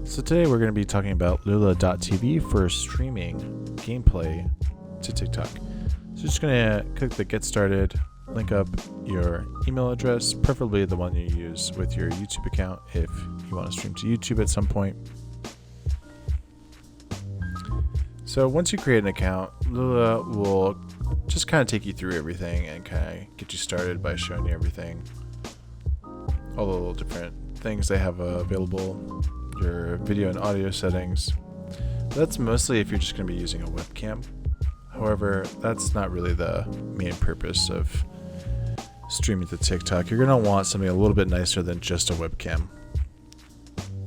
So today we're going to be talking about Lula.tv for streaming gameplay to TikTok. So just going to click the Get Started, link up your email address, preferably the one you use with your YouTube account if you want to stream to YouTube at some point. So once you create an account, Lula will just kind of take you through everything and kind of get you started by showing you everything, all the little different things they have available, your video and audio settings. That's mostly if you're just going to be using a webcam. However, that's not really the main purpose of streaming to TikTok. You're going to want something a little bit nicer than just a webcam.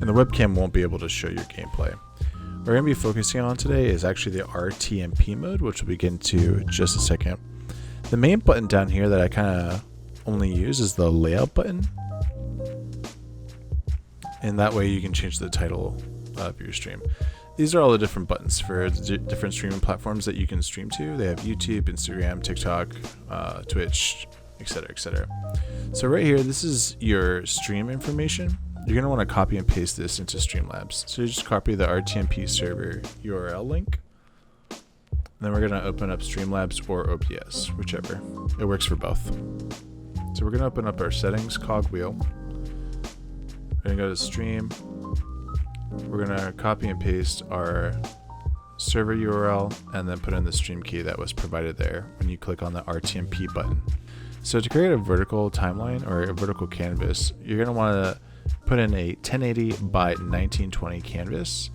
And the webcam won't be able to show your gameplay. What we're going to be focusing on today is actually the RTMP mode, which we'll get into in just a second. The main button down here that I kind of only use is the layout button. And that way you can change the title of your stream. These are all the different buttons for the different streaming platforms that you can stream to. They have YouTube, Instagram, TikTok, Twitch, etc., etc. So right here, this is your stream information. You're going to want to copy and paste this into Streamlabs. So you just copy the RTMP server URL link. And then we're going to open up Streamlabs or OBS, whichever. It works for both. So we're going to open up our settings cogwheel. We're going to go to stream. We're going to copy and paste our server URL and then put in the stream key that was provided there when you click on the RTMP button. So to create a vertical timeline or a vertical canvas, you're going to want to put in a 1080 by 1920 canvas,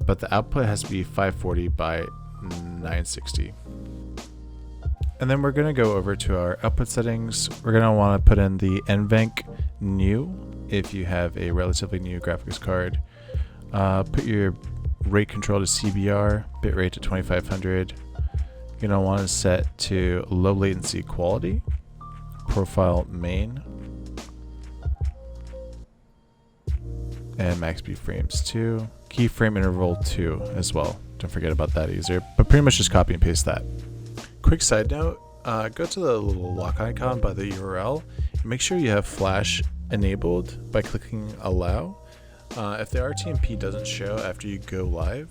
but the output has to be 540 by 960. And then we're going to go over to our output settings. We're going to want to put in the NVENC new if you have a relatively new graphics card. Put your rate control to CBR, bitrate to 2500. You're going to want to set to low latency quality, profile main, and max B frames 2, keyframe interval 2 as well. Don't forget about that either, but pretty much just copy and paste that. Quick side note, go to the little lock icon by the URL and make sure you have flash enabled by clicking allow. If the RTMP doesn't show after you go live,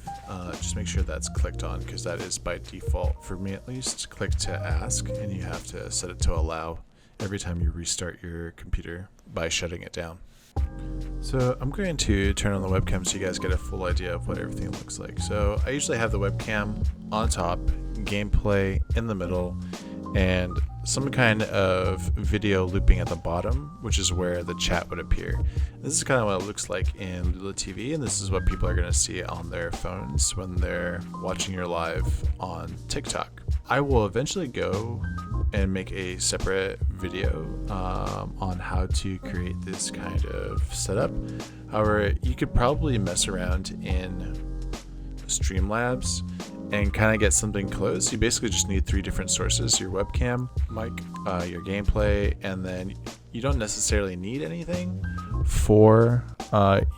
just make sure that's clicked on, because that is by default, for me at least. Click to ask and you have to set it to allow every time you restart your computer by shutting it down. So I'm going to turn on the webcam so you guys get a full idea of what everything looks like. So I usually have the webcam on top, gameplay in the middle, and some kind of video looping at the bottom, which is where the chat would appear. This is kind of what it looks like in Lula TV, and this is what people are going to see on their phones when they're watching your live on TikTok. I will eventually go and make a separate video on how to create this kind of setup. However, you could probably mess around in Streamlabs and kind of get something close. You basically just need 3 different sources: your webcam, mic, your gameplay, and then you don't necessarily need anything for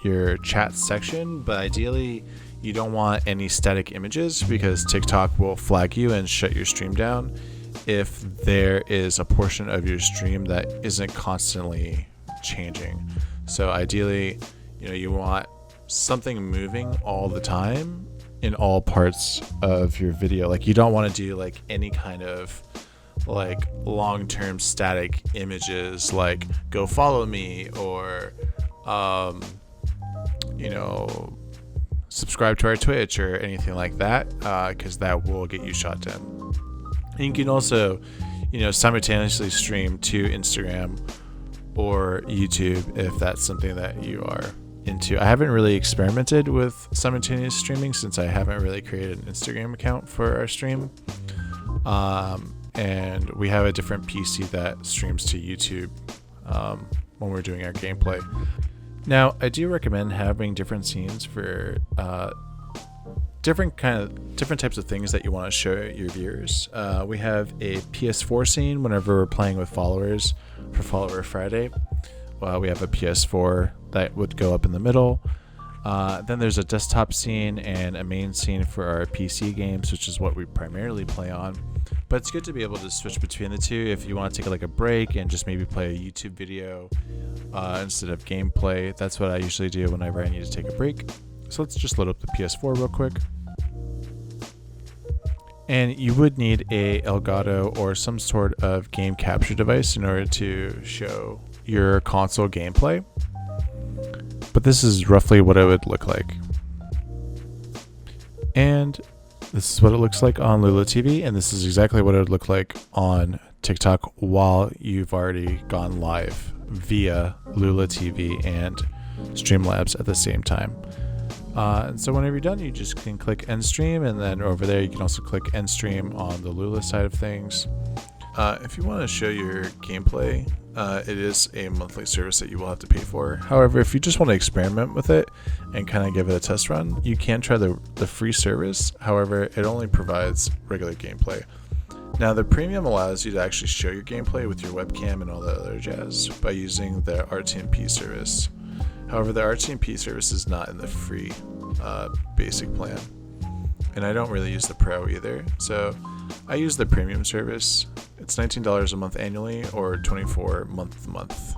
your chat section, but ideally you don't want any static images, because TikTok will flag you and shut your stream down if there is a portion of your stream that isn't constantly changing. So ideally, you want something moving all the time in all parts of your video. Like, you don't want to do like any kind of like long-term static images like "go follow me" or subscribe to our Twitch or anything like that, because that will get you shot down. And you can also simultaneously stream to Instagram or YouTube if that's something that you are into. I haven't really experimented with simultaneous streaming since I haven't really created an Instagram account for our stream, and we have a different PC that streams to YouTube when we're doing our gameplay. Now, I do recommend having different scenes for different types of things that you want to show your viewers. We have a PS4 scene whenever we're playing with followers for Follower Friday. We have a PS4 that would go up in the middle. Then there's a desktop scene and a main scene for our PC games, which is what we primarily play on. But it's good to be able to switch between the two if you want to take a break and just maybe play a YouTube video instead of gameplay. That's what I usually do whenever I need to take a break. So let's just load up the PS4 real quick. And you would need a Elgato or some sort of game capture device in order to show your console gameplay. But this is roughly what it would look like. And this is what it looks like on Lula TV, and this is exactly what it would look like on TikTok while you've already gone live via Lula TV and Streamlabs at the same time. And so whenever you're done, you just can click end stream, and then over there you can also click end stream on the Lula side of things. If you want to show your gameplay, it is a monthly service that you will have to pay for. However, if you just want to experiment with it and kind of give it a test run, you can try the free service. However, it only provides regular gameplay. Now, the premium allows you to actually show your gameplay with your webcam and all that other jazz by using the RTMP service. However, the RTMP service is not in the free basic plan, and I don't really use the Pro either, so I use the premium service. It's $19 a month annually or $24 month to month.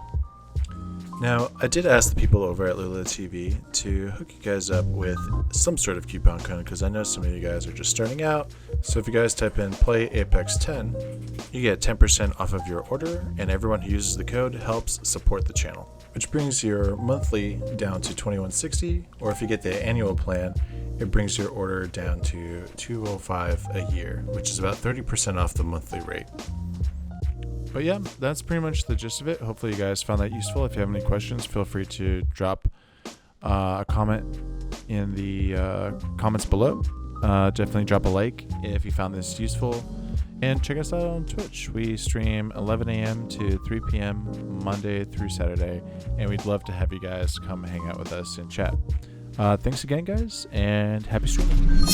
Now, I did ask the people over at Lula TV to hook you guys up with some sort of coupon code because I know some of you guys are just starting out. So if you guys type in Play Apex 10, you get 10% off of your order, and everyone who uses the code helps support the channel, which brings your monthly down to $21.60, or if you get the annual plan, it brings your order down to $205 a year, which is about 30% off the monthly rate. But yeah, that's pretty much the gist of it. Hopefully you guys found that useful. If you have any questions, feel free to drop a comment in the comments below. Definitely drop a like if you found this useful. And check us out on Twitch. We stream 11 a.m. to 3 p.m. Monday through Saturday. And we'd love to have you guys come hang out with us and chat. Thanks again, guys, and happy streaming.